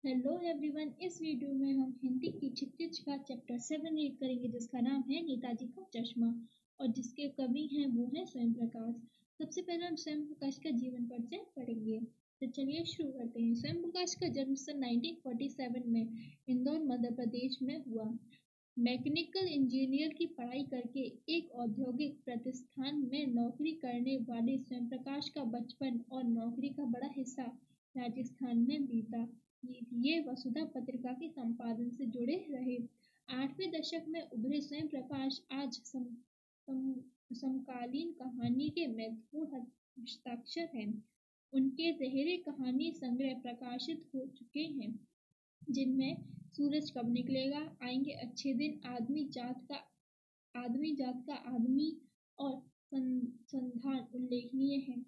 Hello everyone. इस video में हम हिंदी की क्षितिज का चैप्टर 7 रीड करेंगे, जिसका नाम है नेताजी का चश्मा और जिसके कवि हैं वो हैं स्वयं प्रकाश। सबसे पहले हम स्वयं प्रकाश का जीवन परिचय पढ़ेंगे। तो चलिए शुरू करते हैं। स्वयं प्रकाश का जन्म सन 1947 में इंदौर मध्य प्रदेश में हुआ। मैकेनिकल इंजीनियर की पढ़ाई करके एक औद्योगिक प्रतिष्ठान में नौकरी करने वाले स्वयं प्रकाश का बचपन और नौकरी का बड़ा हिस्सा राजस्थान में बीता। ये वसुधा पत्रिका के संपादन से जुड़े रहे। 8वें दशक में उभरे स्वयं प्रकाश आज समकालीन कहानी के महत्वपूर्ण हस्ताक्षर हैं। उनके गहरे कहानी संग्रह प्रकाशित हो चुके हैं, जिनमें सूरज कब निकलेगा, आएंगे अच्छे दिन, आदमी जात का आदमी और संधान उल्लेखनीय है।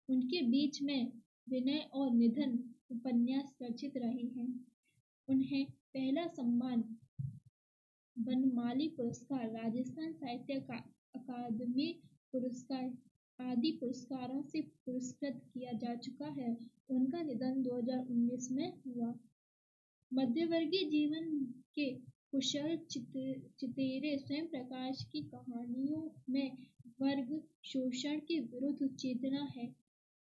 उनके बीच में विनय और निधन उपन्यास रचित रहे हैं। उन्हें पहला सम्मान वनमाली पुरस्कार, राजस्थान साहित्य अकादमी पुरस्कार आदि पुरस्कारों से पुरस्कृत किया जा चुका है। उनका निधन 2019 में हुआ। मध्यवर्गीय जीवन के कुशल चितेरे स्वयं प्रकाश की कहानियों में वर्ग शोषण के विरुद्ध चेतना है,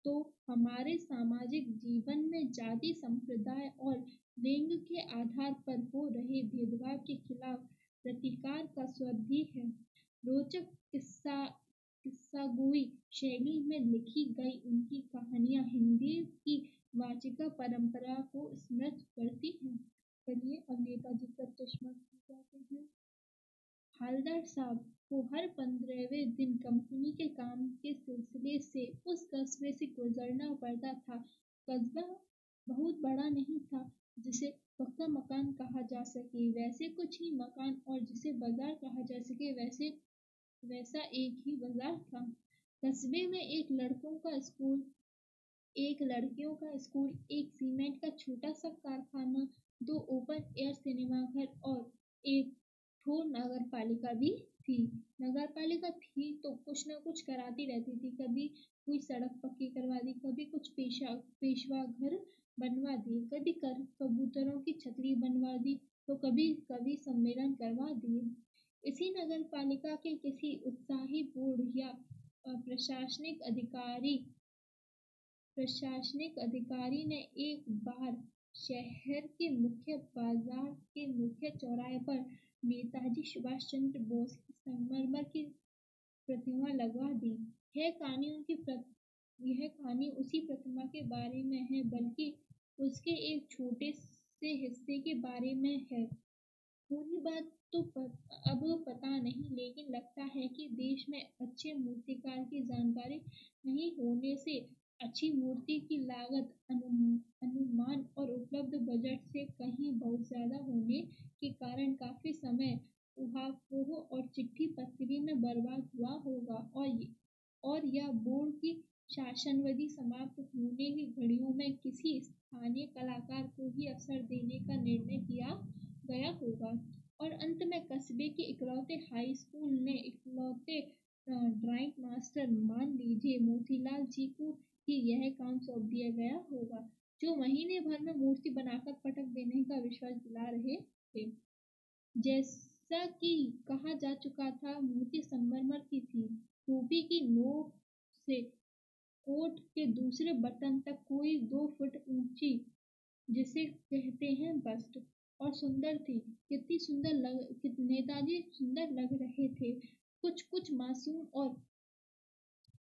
तो हमारे सामाजिक जीवन में जाति, संप्रदाय और लिंग के आधार पर हो रहे भेदभाव के खिलाफ प्रतिकार का स्वर भी है। रोचक किस्सागोई शैली में लिखी गई उनकी कहानियां हिंदी की वाचिका परंपरा को स्मृत करती हैं। चलिए अब नेताजी का चश्मा जाते हैं। हालदार साहब को हर 15वें दिन कंपनी के काम के सिलसिले से उस कस्बे से गुजरना पड़ता था। कस्बा बहुत बड़ा नहीं था जिसे पक्का मकान कहा जा सके, वैसे कुछ ही मकान, और जिसे बाजार कहा जा सके वैसा एक ही बाजार था। कस्बे में एक लड़कों का स्कूल, एक लड़कियों का स्कूल, एक सीमेंट का छोटा सा कारखाना, 2 ओपन एयर सिनेमा घर और एक ठोर नगर पालिका भी थी। नगर पालिका थी तो कुछ न कुछ कराती रहती थी। कभी कोई सड़क पक्की करवा दी, कभी कुछ पेशवा घर बनवा दिए, कभी कबूतरों की छतरी बनवा दी, तो कभी कभी सम्मेलन करवा दिए। इसी नगर पालिका के किसी उत्साही बोर्ड या प्रशासनिक अधिकारी ने एक बार शहर के मुख्य बाजार के मुख्य चौराहे पर नेताजी सुभाष चंद्र बोस की संगमरमर की प्रतिमा लगवा दी। यह कहानी उसी प्रतिमा के बारे में है, बल्कि उसके एक छोटे से हिस्से के बारे में है। पूरी बात तो अब पता नहीं, लेकिन लगता है कि देश में अच्छे मूर्तिकार की जानकारी नहीं होने से अच्छी मूर्ति की लागत अनुमान और उपलब्ध बजट से कहीं बहुत ज्यादा होने के कारण काफी समय उहापोह और चिट्ठी पत्री में बर्बाद हुआ होगा, और यह बोर्ड की शासनविधि समाप्त होने की घड़ियों में किसी स्थानीय कलाकार को ही अवसर देने का निर्णय किया गया होगा। और अंत में कस्बे के इकलौते हाई स्कूल ने इकलौते ड्राइंग मास्टर, मान लीजिए मोतीलाल जी को ही यह काम सौंप दिया गया होगा, जो महीने भर में मूर्ति बनाकर पटक देने का विश्वास दिला रहे थे। जैसा कि कहा जा चुका था, मूर्ति संगमरमर की थी। टोपी की नोक से कोट के दूसरे बटन तक कोई 2 फुट ऊंची, जिसे कहते हैं बस्ट, और सुंदर थी। नेताजी सुंदर लग रहे थे, कुछ मासूम और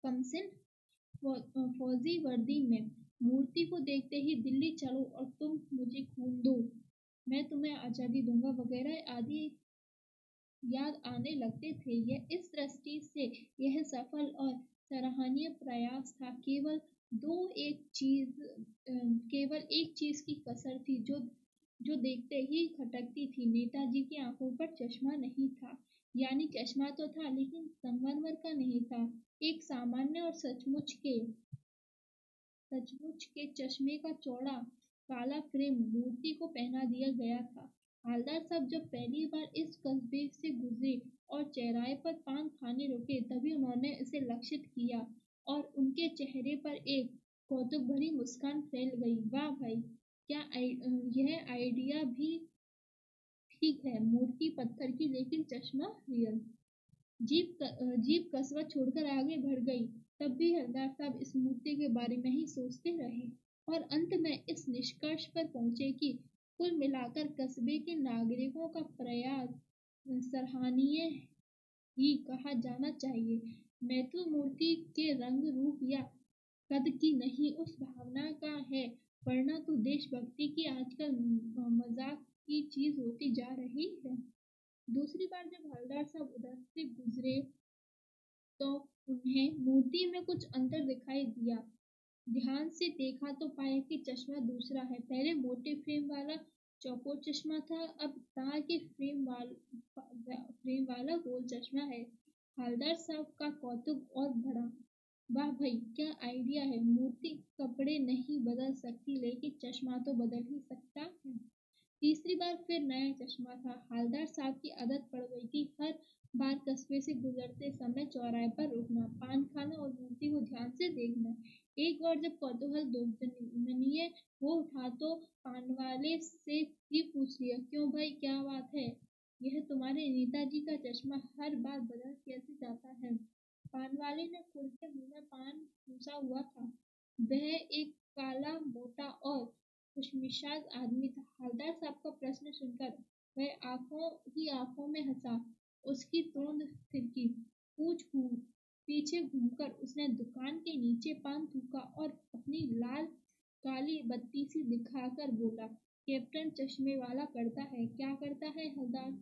कमसिन फौजी वर्दी में। मूर्ति को देखते ही दिल्ली चलो और तुम मुझे खून दो, मैं तुम्हें आजादी दूंगा वगैरह आदि याद आने लगते थे। यह इस दृष्टि से यह सफल और सराहनीय प्रयास था। केवल एक चीज की कसर थी, जो देखते ही खटकती थी। नेताजी की आंखों पर चश्मा नहीं था, यानी चश्मा तो था लेकिन संगमरमर का नहीं था। एक सामान्य और सचमुच के चश्मे का चौड़ा काला फ्रेम मूर्ति को पहना दिया गया था। हालदार साहब जब पहली बार इस कस्बे से गुजरे और चौराहे पर पान खाने रुके, तभी उन्होंने इसे लक्षित किया और उनके चेहरे पर एक कौतुक भरी मुस्कान फैल गई। वाह भाई, यह आइडिया भी ठीक है, मूर्ति पत्थर की लेकिन चश्मा रियल। जीप कस्बा छोड़कर आगे बढ़ गई। तब भी हवलदार साहब इस मूर्ति के बारे में ही सोचते रहे और अंत में इस निष्कर्ष पर पहुंचे कि कुल मिलाकर कस्बे के नागरिकों का प्रयास सराहनीय ही कहा जाना चाहिए। मैथ्यू मूर्ति के रंग रूप या कद की नहीं, उस भावना का है, वरना तो देशभक्ति की आजकल मजाक की चीज होती जा रही है। दूसरी बार जब हवलदार साहब उधर से गुजरे तो उन्हें मूर्ति में कुछ अंतर दिखाई दिया। ध्यान से देखा तो पाया कि चश्मा दूसरा है। पहले मोटे फ्रेम वाला चौकोर चश्मा था, अब तार के फ्रेम वाला गोल चश्मा है। हवलदार साहब का कौतुक और बढ़ा। वाह भाई, क्या आइडिया है! मूर्ति कपड़े नहीं बदल सकती, लेकिन चश्मा तो बदल ही सकता है। तीसरी बार फिर नया चश्मा था। हवलदार साहब की आदत पड़ गई थी हर बार कस्बे से गुजरते समय चौराहे पर रुकना, पान खाना और मूर्ति को ध्यान से देखना। एक बार जब कौतूहल दोगुनी हो उठा तो पानवाले से ही पूछ लिया, क्यों भाई, क्या बात है? यह तुम्हारे नेताजी का चश्मा हर बार बदल कैसे जाता है? पानवाले ने खुद के मुंह में पान ठूसा हुआ था। वह एक काला, मोटा और खुशमिजाज आदमी था। हवलदार साहब का प्रश्न सुनकर वह आंखों में हंसा। उसकी तोंद थिरकी। पीछे घूमकर उसने दुकान के नीचे पान थूका और अपनी लाल काली बत्ती सी दिखाकर बोला, कैप्टन चश्मे वाला करता है। क्या करता है हवलदार?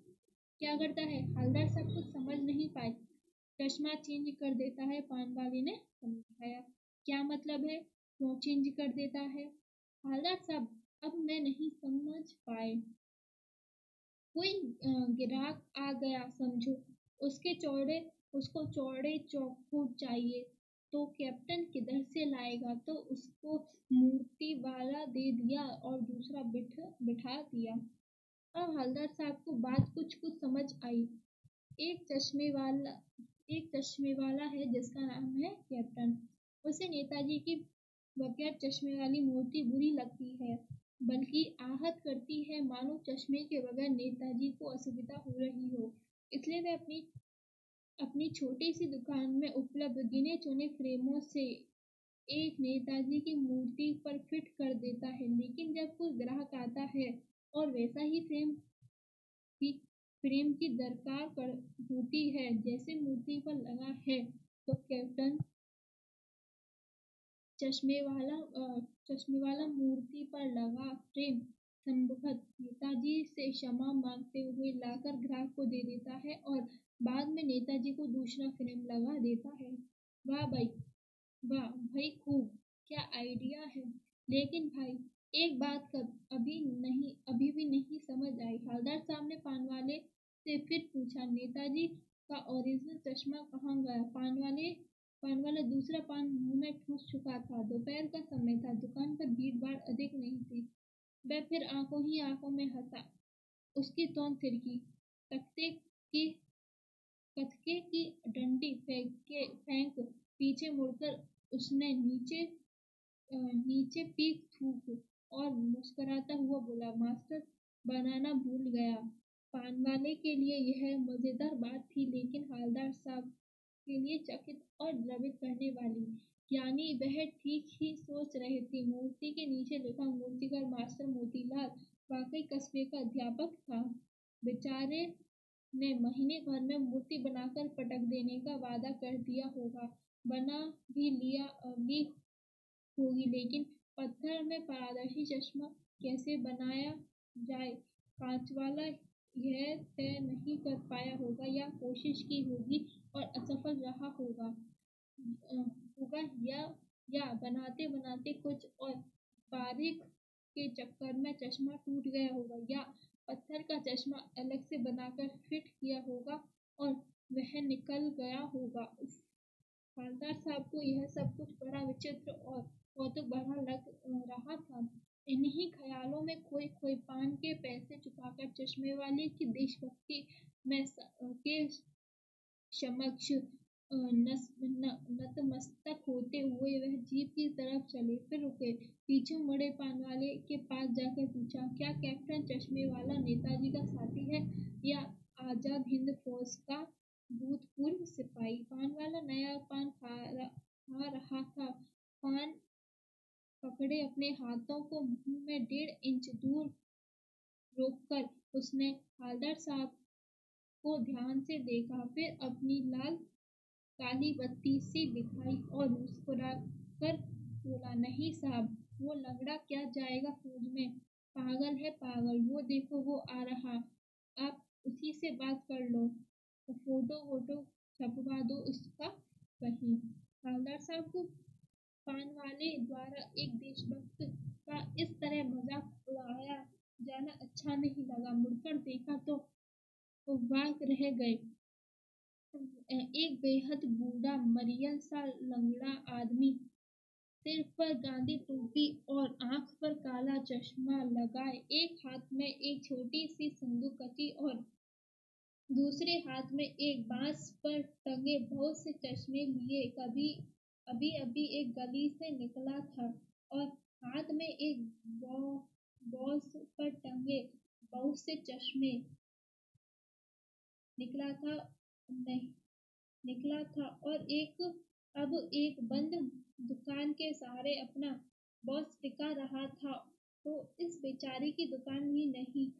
क्या करता है? हवलदार साहब कुछ समझ नहीं पाए। चश्मा चेंज कर देता है, पान वाले ने समझाया। क्या मतलब है? क्यों चेंज कर देता है? हवलदार साहब, अब मैं नहीं समझ पाए। कोई ग्राहक आ गया समझो, उसको चौड़े चौखूट चाहिए, तो कैप्टन किधर से लाएगा? तो उसको मूर्ति वाला दे दिया और दूसरा बिठा दिया। अब हवलदार साहब को बात कुछ समझ आई। एक चश्मे वाला है जिसका नाम है कैप्टन। उसे नेताजी की बगैर चश्मे वाली मूर्ति बुरी लगती है, बल्कि आहत करती है, मानो चश्मे के बगैर नेताजी को असुविधा हो रही हो। इसलिए वह अपनी छोटी सी दुकान में उपलब्ध गिने चुने फ्रेमों से एक नेताजी की मूर्ति पर फिट कर देता है। लेकिन जब कोई ग्राहक आता है और वैसा ही फ्रेम की दरकार होती है जैसे मूर्ति पर लगा है, तो कैप्टन चश्मे वाला मूर्ति पर लगा फ्रेम संभवत नेताजी से क्षमा मांगते हुए लाकर ग्राहक को दे देता है और बाद में नेताजी को दूसरा फ्रेम लगा देता है। वाह भाई, खूब! क्या आइडिया है! लेकिन भाई, एक बात अभी भी नहीं समझ आई। हवलदार साहब ने पानवाले से फिर पूछा, नेताजी का ओरिजिनल चश्मा कहाँ गया? पानवाला दूसरा पान मुंह में ठूस चुका था। दोपहर का समय था, दुकान पर भीड़ भाड़ अधिक नहीं थी। वह फिर आंखों में हंसा। उसकी तोंद थिरकी। कत्थे की डंडी फेंक पीछे मुड़कर उसने नीचे पीक थूक और मुस्कुराता हुआ बोला, मास्टर बनाना भूल गया। पानवाले के लिए यह मजेदार बात थी, लेकिन हवलदार साहब के लिए चकित और द्रवित करने वाली। यानी वह ठीक ही सोच रहे थे। मूर्ति के नीचे लिखा मूर्तिकार मास्टर मोतीलाल वाकई कस्बे का अध्यापक था। बेचारे ने महीने भर में मूर्ति बनाकर पटक देने का वादा कर दिया होगा, बना भी ली होगी, लेकिन पत्थर में पारदर्शी चश्मा कैसे बनाया जाए, कांच वाला, यह तय नहीं कर पाया होगा, या कोशिश की होगी और असफल रहा होगा या बनाते बनाते कुछ और बारीक के चक्कर में चश्मा टूट गया होगा, या पत्थर का चश्मा अलग से बनाकर फिट किया होगा और वह निकल गया होगा। हवलदार साहब को यह सब कुछ बड़ा विचित्र और कौतुक भरा लग रहा था। इन्हीं ख्यालों में खोए पान के पैसे चुकाकर चश्मे वाले की देशभक्ति में के समक्ष नतमस्तक होते हुए वह जीप की तरफ चले, फिर रुके। पीछे मुड़े पान वाले के पास जाकर पूछा, क्या कैप्टन चश्मे वाला नेताजी का साथी है या आजाद हिंद फौज का भूतपूर्व सिपाही? पान वाला नया पान खा रहा था। पान पकड़े अपने हाथों को मुंह में 1.5 इंच दूर रोककर उसने हवलदार साहब को ध्यान से देखा, फिर अपनी लाल काली बत्ती सी दिखाई और मुस्कुराकर बोला, नहीं साहब, वो लंगड़ा क्या जाएगा फौज में? पागल है पागल। वो देखो वो आ रहा, आप उसी से बात कर लो, फोटो वोटो छपवा दो उसका कहीं। हवलदार साहब को पान वाले द्वारा एक देशभक्त का इस तरह मजाक उड़ाया जाना अच्छा नहीं लगा। मुड़कर देखा तो वो वाक रह गए। एक बेहद बूढ़ा मरियल सा लंगड़ा आदमी, सिर पर गांधी टोपी और आंख पर काला चश्मा लगाए, एक हाथ में एक छोटी सी संदूकची और दूसरे हाथ में एक बांस पर टंगे बहुत से चश्मे लिए अभी अभी एक गली से निकला था और हाथ में एक बॉस पर टंगे बहुत से चश्मे निकला था नहीं निकला था और एक बंद दुकान के सहारे अपना बॉस टिका रहा था। तो इस बेचारे की दुकान भी नहीं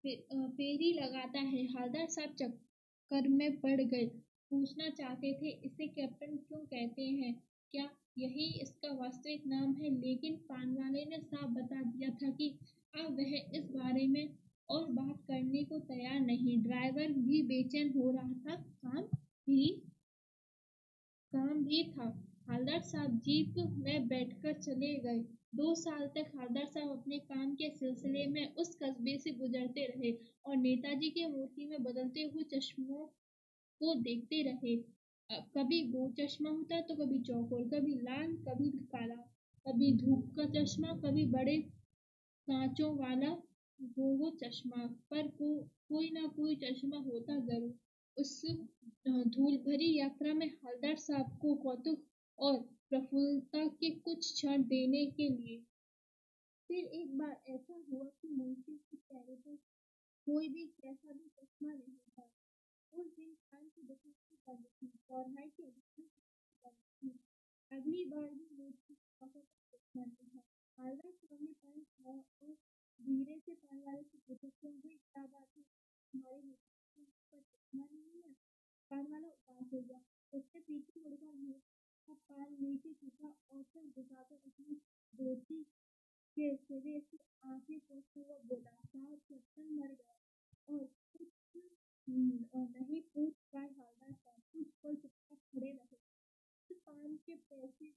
फेरी लगाता है। हवलदार साहब चक्कर में पड़ गए। पूछना चाहते थे, इसे कैप्टन क्यों कहते हैं? क्या यही इसका वास्तविक नाम है? लेकिन पान वाले ने साफ बता दिया था कि अब वह इस बारे में और बात करने को तैयार नहीं। ड्राइवर भी बेचैन हो रहा था। काम भी था। हवलदार साहब जीप में बैठकर चले गए। 2 साल तक हवलदार साहब अपने काम के सिलसिले में उस कस्बे से गुजरते रहे और नेताजी की मूर्ति में बदलते हुए चश्मों को देखते रहे। कभी गो चश्मा होता तो कभी चौकोर, कभी लाल, कभी काला, कभी धूप का चश्मा, कभी बड़े कांचों वाला वो चश्मा, पर कोई ना कोई चश्मा होता जरूर। उस धूल भरी यात्रा में हवलदार साहब को कौतुक और प्रफुल्लता के कुछ क्षण देने के लिए फिर एक बार ऐसा हुआ कि मुंशी के चेहरे पर कोई भी कैसा भी चश्मा नहीं था। उस दिन पान की दुकान की बंद थी, चौराहे की दुकान बंद थी। अगली बार भी मुंशी पकड़ चश्मा नहीं था। हवलदार साहब ने पान खाया और धीरे से पान वाले से पूछा, क्यों भाई क्या बात है? तुम्हारी मुझे पर चश्मा नहीं है? पान वाला उदास हो गया। उसने पीछे मुड़कर मुंह का पान नीचे छुपा और फिर घुसाकर अपनी धोती के सिरे से आंखें पोंछते हुए बोला, साहब कैप्टन मर गया। और कुछ नहीं पूछ पाए हवलदार साहब, कुछ पल चुपचाप खड़े रहे। फिर पान के पैसे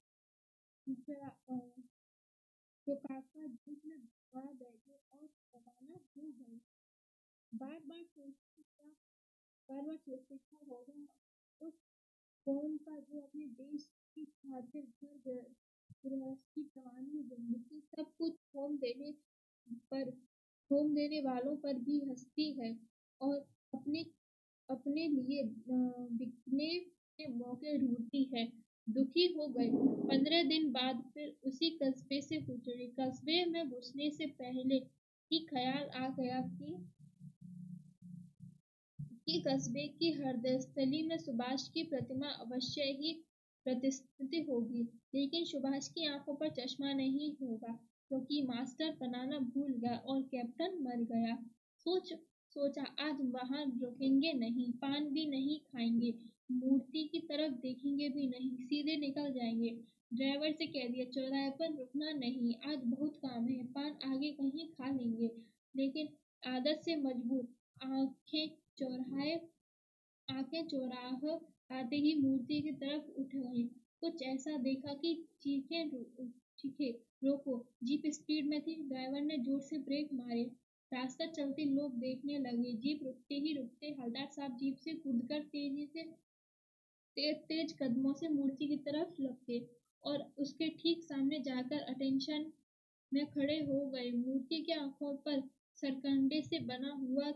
चुकाकर जीप में बढ़ बैठे और रवाना हो गए। बार बार सोचते क्या होगा उस कौन का जो अपने देश की खातिर घर गृहस्थी, जवानी, जिंदगी सब कुछ थोम देने वालों पर भी हंसती है और अपने अपने लिए बिकने के मौके ढूंढती है। दुखी हो गए। 15 दिन बाद फिर उसी कस्बे से गुजरे। कस्बे में घुसने से पहले ही ख्याल आ गया कि कस्बे की हृदयस्थली में सुभाष की प्रतिमा अवश्य ही प्रतिष्ठित होगी, लेकिन सुभाष की आंखों पर चश्मा नहीं होगा, क्योंकि मास्टर बनाना भूल गया और कैप्टन मर गया। सोचा आज वहां रुकेंगे नहीं, पान भी नहीं खाएंगे, मूर्ति की तरफ देखेंगे भी नहीं, सीधे निकल जाएंगे। ड्राइवर से कह दिया, चौराहे पर रुकना नहीं, आज बहुत काम है, पान आगे कहीं खा लेंगे। लेकिन आदत से मजबूर आंखें चौराहे आते ही मूर्ति की तरफ उठ गई। कुछ ऐसा देखा कि चीखे, रोको। जीप स्पीड में थी। ड्राइवर ने जोर से ब्रेक मारे। रास्ता चलते लोग देखने लगे। जीप रुकते हवलदार साहब जीप से कूदकर तेज कदमों से मूर्ति की तरफ लपके और उसके ठीक सामने जाकर अटेंशन में खड़े हो गए। मूर्ति की आंखों पर सरकंडे से बना हुआ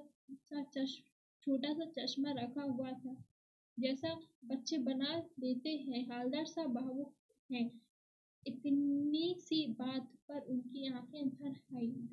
छोटा सा चश्मा रखा हुआ था। जैसा बच्चे बना देते हैं। हवलदार साहब भावुक हैं। इतनी सी बात पर उनकी आंखें भर आई।